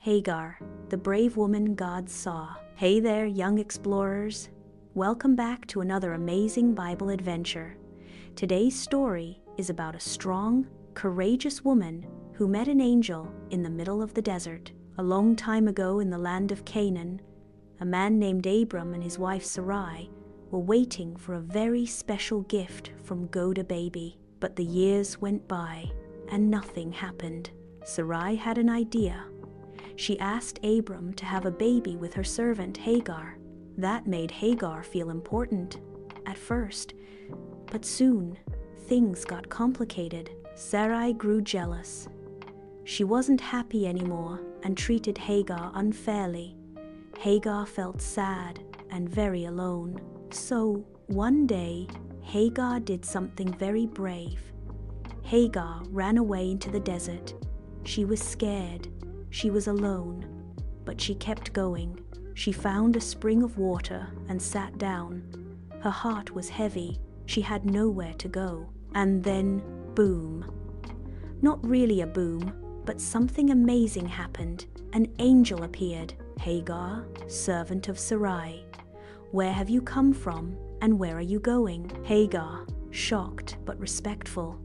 Hagar, the brave woman God saw. Hey there, young explorers. Welcome back to another amazing Bible adventure. Today's story is about a strong, courageous woman who met an angel in the middle of the desert. A long time ago in the land of Canaan, a man named Abram and his wife Sarai were waiting for a very special gift from God a baby. But the years went by and nothing happened. Sarai had an idea. She asked Abram to have a baby with her servant Hagar. That made Hagar feel important at first, but soon things got complicated. Sarai grew jealous. She wasn't happy anymore and treated Hagar unfairly. Hagar felt sad and very alone. So one day, Hagar did something very brave. Hagar ran away into the desert. She was scared. She was alone, but she kept going. She found a spring of water and sat down. Her heart was heavy. She had nowhere to go. And then, boom. Not really a boom, but something amazing happened. An angel appeared. Hagar, servant of Sarai, where have you come from and where are you going? Hagar, shocked but respectful.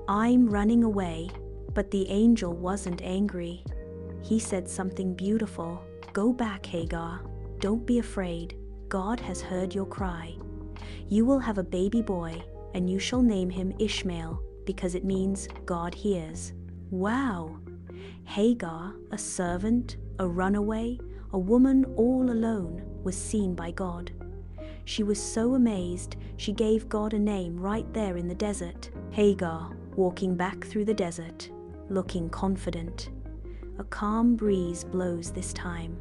I'm running away. But the angel wasn't angry. He said something beautiful. Go back, Hagar. Don't be afraid. God has heard your cry. You will have a baby boy, and you shall name him Ishmael, because it means God hears. Wow! Hagar, a servant, a runaway, a woman all alone, was seen by God. She was so amazed, she gave God a name right there in the desert. Hagar, walking back through the desert, looking confident. A calm breeze blows this time.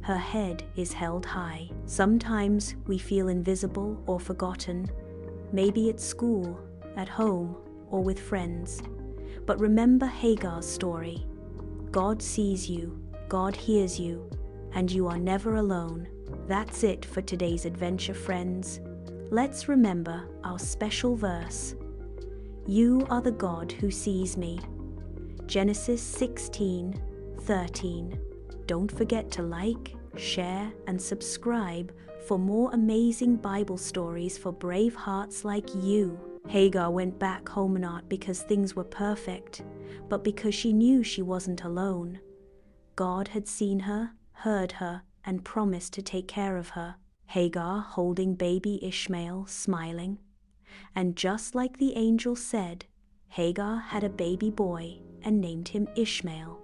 Her head is held high. Sometimes we feel invisible or forgotten, maybe at school, at home, or with friends. But remember Hagar's story. God sees you, God hears you, and you are never alone. That's it for today's adventure, friends. Let's remember our special verse. You are the God who sees me. Genesis 16:13. Don't forget to like, share, and subscribe for more amazing Bible stories for brave hearts like you. Hagar went back home not because things were perfect, but because she knew she wasn't alone. God had seen her, heard her, and promised to take care of her. Hagar holding baby Ishmael, smiling. And just like the angel said, Hagar had a baby boy and named him Ishmael.